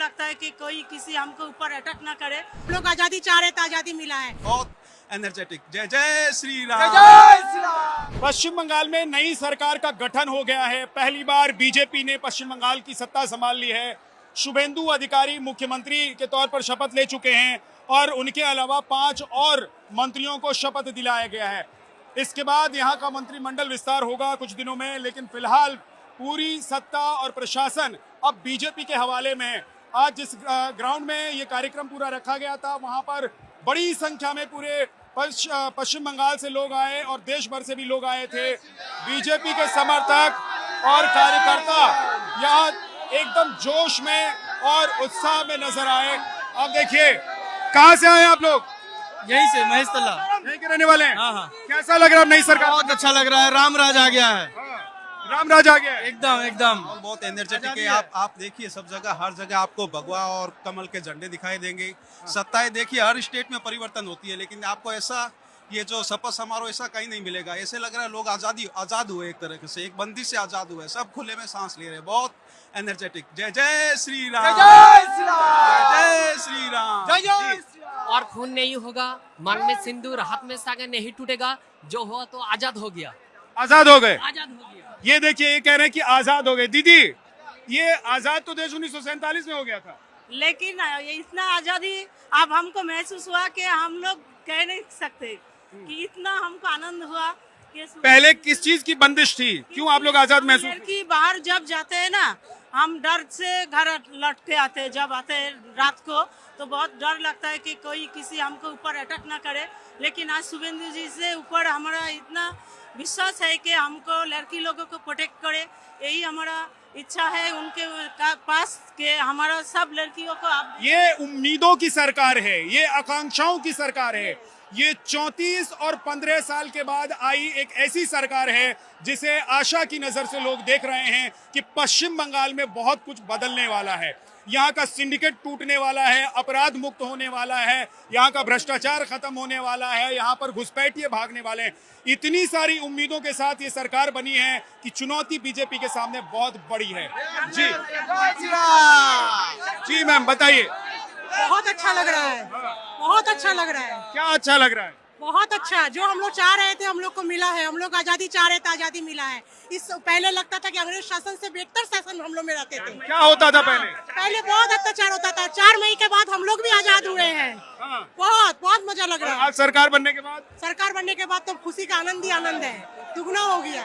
लगता है कि कोई किसी हमको ऊपर अटैक ना करे। लोग आजादी चाह रहे थे, आजादी मिला है। बहुत एनर्जेटिक। जय जय श्री राम। जय श्री राम। पश्चिम बंगाल में नई सरकार का गठन हो गया है। पहली बार बीजेपी ने पश्चिम बंगाल की सत्ता संभाल ली है। शुभेंदु अधिकारी मुख्यमंत्री के तौर पर शपथ ले चुके हैं और उनके अलावा 5 और मंत्रियों को शपथ दिलाया गया है। इसके बाद यहाँ का मंत्रिमंडल विस्तार होगा कुछ दिनों में, लेकिन फिलहाल पूरी सत्ता और प्रशासन अब बीजेपी के हवाले में है। आज जिस ग्राउंड में ये कार्यक्रम पूरा रखा गया था, वहाँ पर बड़ी संख्या में पूरे पश्चिम बंगाल से लोग आए और देश भर से भी लोग आए थे। बीजेपी के समर्थक और कार्यकर्ता यहाँ एकदम जोश में और उत्साह में नजर आए। अब देखिए, कहाँ से आए आप लोग? यहीं से महेश तला। यहीं के रहने वाले हैं? हाँ। कैसा लग रहा है नई सरकार? बहुत अच्छा लग रहा है, रामराज आ गया है। रामराज आ गया है। एकदम बहुत एनर्जेटिक है। आप देखिए, सब जगह हर जगह आपको भगवा और कमल के झंडे दिखाई देंगे। सत्ताएं देखिए, हर स्टेट में परिवर्तन होती है, लेकिन आपको ऐसा ये जो शपथ समारोह ऐसा कहीं नहीं मिलेगा। ऐसे लग रहा है लोग आजाद हुए, एक तरह से एक बंदी से आजाद हुए, सब खुले में सांस ले रहे हैं। बहुत एनर्जेटिक। जय जय श्री राम। जय श्री राम। जय श्री राम। जय जय। और खून नहीं होगा, मांग में सिंदूर, हाथ में सागर नहीं टूटेगा। जो हुआ तो आजाद हो गया, आजाद हो गए। आजाद हो गया। ये देखिए, ये कह रहे हैं कि आजाद हो गए। दीदी, ये आजाद तो देश 1947 में हो गया था, लेकिन ये इतना आजादी अब हमको महसूस हुआ कि हम लोग कह नहीं सकते कि इतना हमको आनंद हुआ कि पहले किस चीज की बंदिश थी? क्यों आप लोग आजाद महसूस? लड़की बाहर जब जाते हैं ना, हम डर से घर लौट के आते हैं। जब आते हैं रात को तो बहुत डर लगता है कि कोई किसी हमको ऊपर अटैक ना करे। लेकिन आज शुभेंदु जी से ऊपर हमारा इतना विश्वास है कि हमको लड़की लोगों को प्रोटेक्ट करे। यही हमारा इच्छा है उनके पास कि हमारा सब लड़कियों को ये उम्मीदों की सरकार है, ये आकांक्षाओं की सरकार है। ये 34 और 15 साल के बाद आई एक ऐसी सरकार है जिसे आशा की नजर से लोग देख रहे हैं कि पश्चिम बंगाल में बहुत कुछ बदलने वाला है। यहाँ का सिंडिकेट टूटने वाला है, अपराध मुक्त होने वाला है, यहाँ का भ्रष्टाचार खत्म होने वाला है, यहाँ पर घुसपैठिए भागने वाले हैं। इतनी सारी उम्मीदों के साथ ये सरकार बनी है कि चुनौती बीजेपी के सामने बहुत बड़ी है। जी जी मैम, बताइए। बहुत अच्छा लग रहा है, बहुत अच्छा लग रहा है। क्या अच्छा लग रहा है? बहुत अच्छा, जो हम लोग चाह रहे थे हम लोग को मिला है। हम लोग आजादी चाह रहे थे, आजादी मिला है। इस पहले लगता था कि अंग्रेज शासन से बेहतर शासन हम लोग में रहते थे। क्या होता था पहले? पहले बहुत अत्याचार होता था। 4 मई के बाद हम लोग भी आजाद हुए हैं। बहुत बहुत मजा लग रहा है। आज सरकार बनने के बाद? सरकार बनने के बाद तो खुशी का आनंद ही आनंद है, दुगना हो गया।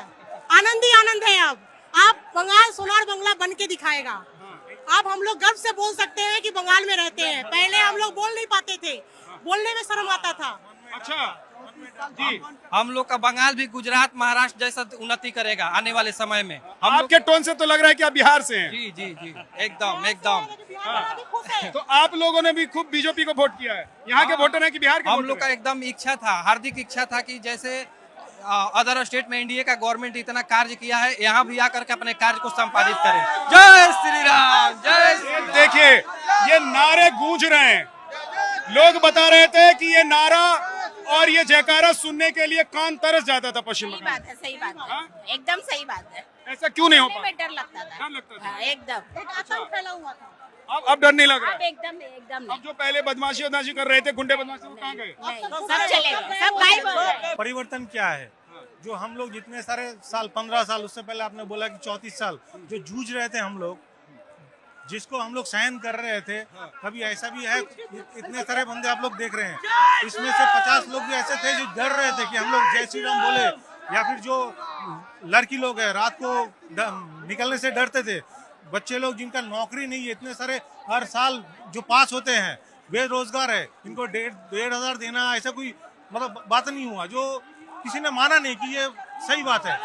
आनंद ही आनंद है। अब बंगाल सोनार बंगला बन के दिखाएगा। अब हम लोग गर्व से बोल सकते हैं कि बंगाल में रहते हैं। पहले हम लोग बोल नहीं पाते थे, बोलने में शर्म आता था। अच्छा जी, हम लोग का बंगाल भी गुजरात महाराष्ट्र जैसा उन्नति करेगा आने वाले समय में। हम लोग आपके टोन से तो लग रहा है कि आप बिहार से हैं। जी जी जी, एकदम। तो आप लोगों ने भी खूब बीजेपी को वोट किया है। यहाँ के वोटर हैं कि बिहार के? हम लोग का एकदम इच्छा था, हार्दिक इच्छा था कि जैसे अदर स्टेट में एनडीए का गवर्नमेंट इतना कार्य किया है, यहाँ भी आकर के अपने कार्य को संपादित करें। जय श्री राम। जय श्री राम। देखिए, ये नारे गूंज रहे हैं। लोग बता रहे थे कि ये नारा और ये जयकारा सुनने के लिए कान तरस जाता था पश्चिम सही बंगाल। बात है, सही बात है, एकदम सही बात है। ऐसा क्यों नहीं हो में पाता? डर लगता था। डर लगता था। हाँ, एकदम आतंक फैला हुआ था। अब डर नहीं लग रहा अब है? एकदम अब जो पहले बदमाशी कर रहे थे, गुंडे बदमाशी, वो कहाँ गए? नहीं, सब चले गए, सब गायब हो गए। परिवर्तन क्या है? जो हम लोग जितने सारे साल, 15 साल, उससे पहले आपने बोला कि 34 साल जो जूझ रहे थे हम लोग, जिसको हम लोग सहन कर रहे थे, कभी ऐसा भी है। इतने सारे बंदे आप लोग देख रहे हैं, इसमें से 50 लोग भी ऐसे थे जो डर रहे थे कि हम लोग जय श्री राम बोले, या फिर जो लड़की लोग हैं रात को निकलने से डरते थे, बच्चे लोग जिनका नौकरी नहीं है, इतने सारे हर साल जो पास होते हैं बेरोजगार है, इनको 1,500 देना, ऐसा कोई मतलब बात नहीं हुआ जो किसी ने माना नहीं कि ये सही बात है।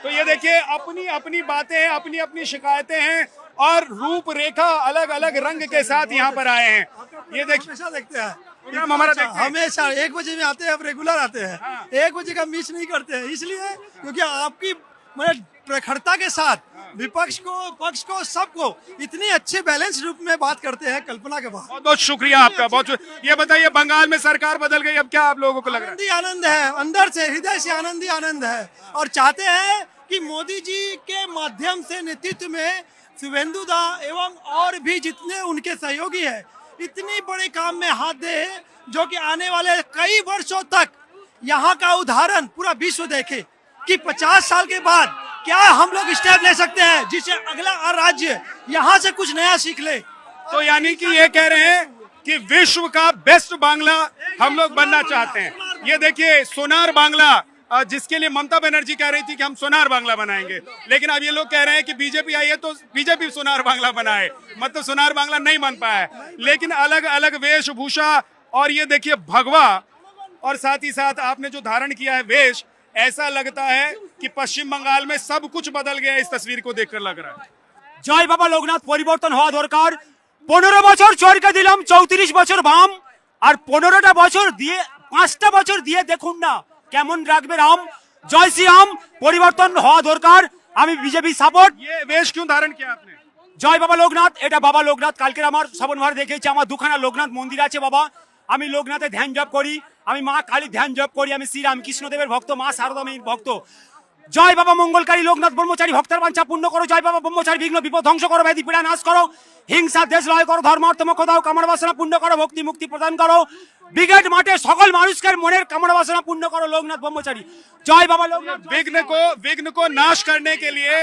तो ये देखिए, अपनी अपनी बातें हैं, अपनी अपनी शिकायतें हैं और रूपरेखा अलग अलग रंग के साथ यहाँ पर आए हैं। ये देखिए, हमेशा देखते हैं प्रोग्राम हमारा देखते हैं। हमेशा 1 बजे में आते हैं, अब रेगुलर आते हैं। 1 बजे का मिस नहीं करते हैं, इसलिए क्योंकि आपकी मतलब प्रखरता के साथ विपक्ष को, पक्ष को, सबको इतनी अच्छे बैलेंस रूप में बात करते हैं, कल्पना के बाद। बहुत बहुत शुक्रिया आपका, ये बताइए, बंगाल में सरकार बदल गई, अब क्या आप लोगों को लग रहा है? आनंद ही आनंद है, अंदर से, हृदय से आनंद ही आनंद है। और चाहते हैं कि मोदी जी के माध्यम से नेतृत्व में शुभेंदु दा एवं और भी जितने उनके सहयोगी हैं इतनी बड़े काम में हाथ दे जो कि आने वाले कई वर्षों तक यहाँ का उदाहरण पूरा विश्व देखे कि 50 साल के बाद क्या हम लोग स्टेप ले सकते हैं जिससे अगला राज्य यहाँ से कुछ नया सीख ले। तो यानी कि ये कह रहे हैं कि विश्व का बेस्ट बांग्ला हम लोग बनना चाहते हैं। ये देखिए सोनार बांग्ला, जिसके लिए ममता बनर्जी कह रही थी कि हम सोनार बांग्ला बनाएंगे, लेकिन अब ये लोग कह रहे हैं कि बीजेपी आई है तो बीजेपी सोनार बांग्ला बनाए, मतलब सोनार बांग्ला नहीं बन पाया है। लेकिन अलग अलग वेशभूषा और ये देखिए भगवा और साथ ही साथ आपने जो धारण किया है वेश, ऐसा लगता है कि पश्चिम बंगाल में सब कुछ बदल गया इस तस्वीर को देखकर लग रहा है। জয় বাবা লোকনাথ পরিবর্তন হওয়া দরকার। 15 বছর চরকে দিলাম, 34 বছর বাম, আর 15টা বছর দিয়ে 5টা বছর দিয়ে দেখুন না কেমন রাখবে রাম। জয় শ্রী রাম, পরিবর্তন হওয়া দরকার। আমি বিজেপি সাপোর্ট। ये वेश क्यों धारण किया आपने? জয় বাবা লোকনাথ, এটা বাবা লোকনাথ। কালকে আমার শ্রবণ ভার দেখেছি, আমার দুখানা লোকনাথ মন্দির আছে বাবা। আমি লোকনাথে ধ্যান জপ করি, আমি মা কালী ধ্যান জপ করি, আমি শ্রী রামকৃষ্ণদেবের ভক্ত, মা শারদা মায়ের ভক্ত। জয় বাবা মঙ্গলকারী লোকনাথ ব্রহ্মচারী, ভক্তের বাঞ্ছা পূর্ণ করো। জয় বাবা ব্রহ্মচারী, বিঘ্ন বিপদ ধ্বংস করো, ব্যাধি পীড়া নাশ করো, হিংসা দেশ লয় করো, ধর্ম অর্থ মোক্ষ দাও, কামনা বাসনা পূর্ণ করো, ভক্তি মুক্তি প্রদান করো, ব্রিগেড মাঠে সকল মানুষকে মনের কামনা বাসনা পূর্ণ করো। লোকনাথ ব্রহ্মচারী, জয় বাবা লোকনাথ। विघ्न को नाश करने के लिए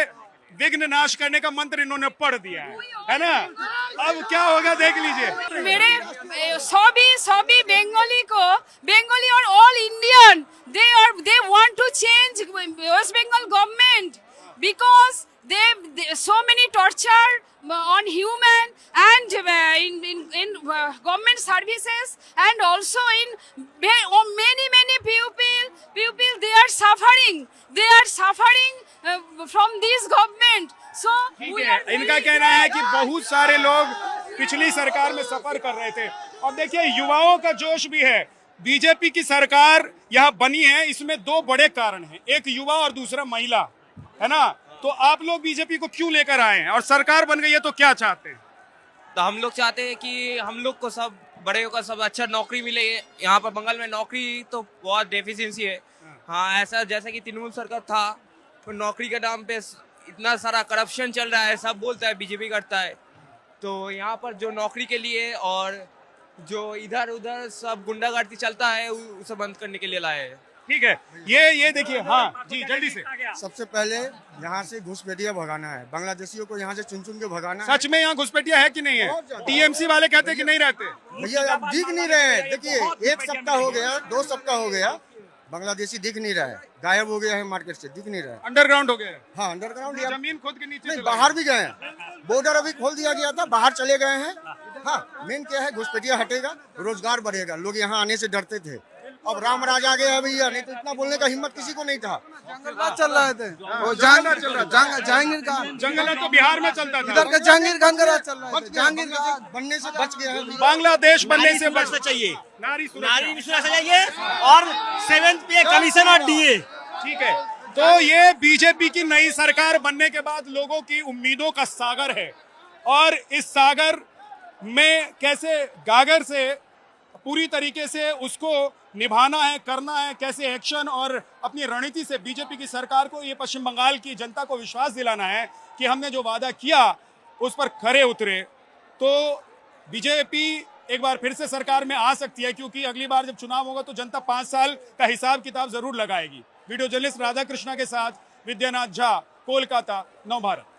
विघ्न नाश करने का मंत्र इन्होंने पढ़ दिया है ना? अब क्या होगा देख लीजिए। मेरे सभी बेंगोली को, बेंगोली और all Indian, they want to change West Bengal government because they so many torture on human and in government services, and also in many people they are suffering from this government. So ठीक है, इनका कहना है कि बहुत सारे लोग पिछली सरकार में सफर कर रहे थे। और देखिए युवाओं का जोश भी है। बीजेपी की सरकार यहाँ बनी है, इसमें दो बड़े कारण हैं, एक युवा और दूसरा महिला, है ना? तो आप लोग बीजेपी को क्यों लेकर आए हैं और सरकार बन गई है तो क्या चाहते हैं? तो हम लोग चाहते हैं कि हम लोग को सब बड़े का सब अच्छा नौकरी मिले। यहाँ पर बंगाल में नौकरी तो बहुत डेफिशिएंसी है। हाँ, ऐसा जैसा कि तृणमूल सरकार था तो नौकरी के नाम पे इतना सारा करप्शन चल रहा है, सब बोलता है बीजेपी करता है। तो यहाँ पर जो नौकरी के लिए और जो इधर उधर सब गुंडागर्दी चलता है उसे बंद करने के लिए लाए हैं। ठीक है, ये देखिए। हाँ जी, जल्दी से। सबसे पहले यहाँ से घुसपैठिया भगाना है, बांग्लादेशियों को यहाँ से चुन चुन के भगाना है। सच में यहाँ घुसपैठिया है कि नहीं है? टीएमसी वाले कहते हैं कि नहीं रहते। भैया अब दिख नहीं रहे हैं। देखिए 1 सप्ताह हो गया, 2 सप्ताह हो गया, बांग्लादेशी दिख नहीं रहा है, गायब हो गया है मार्केट से, दिख नहीं रहा है। अंडरग्राउंड हो गया है। हाँ अंडरग्राउंड, जमीन खुद के नीचे नहीं चला बाहर भी गए हैं, बॉर्डर अभी खोल दिया गया था, बाहर चले गए हैं। हाँ मेन क्या है, घुसपैठिया हटेगा, रोजगार बढ़ेगा, लोग यहाँ आने से डरते थे। अब राम राज आ गया भैया, नहीं तो इतना बोलने का हिम्मत किसी को नहीं था। चल रहे थे वो जहांगीर खान, जंगल तो बिहार में चलता था, इधर का जहांगीर खान का राज चल रहा है। जहांगीर बनने से बच गया है। बांग्लादेश बनने से बचना चाहिए, नारी सुरक्षा चाहिए और 7th पे कमीशन और डीए। ठीक है, तो ये बीजेपी की नई सरकार बनने के बाद लोगों की उम्मीदों का सागर है, और इस सागर में कैसे गागर से पूरी तरीके से उसको निभाना है, करना है, कैसे एक्शन और अपनी रणनीति से बीजेपी की सरकार को, ये पश्चिम बंगाल की जनता को विश्वास दिलाना है कि हमने जो वादा किया उस पर खरे उतरे, तो बीजेपी एक बार फिर से सरकार में आ सकती है, क्योंकि अगली बार जब चुनाव होगा तो जनता 5 साल का हिसाब किताब जरूर लगाएगी। वीडियो जर्नलिस्ट राधा कृष्णा के साथ विद्यानाथ झा, कोलकाता, नवभारत।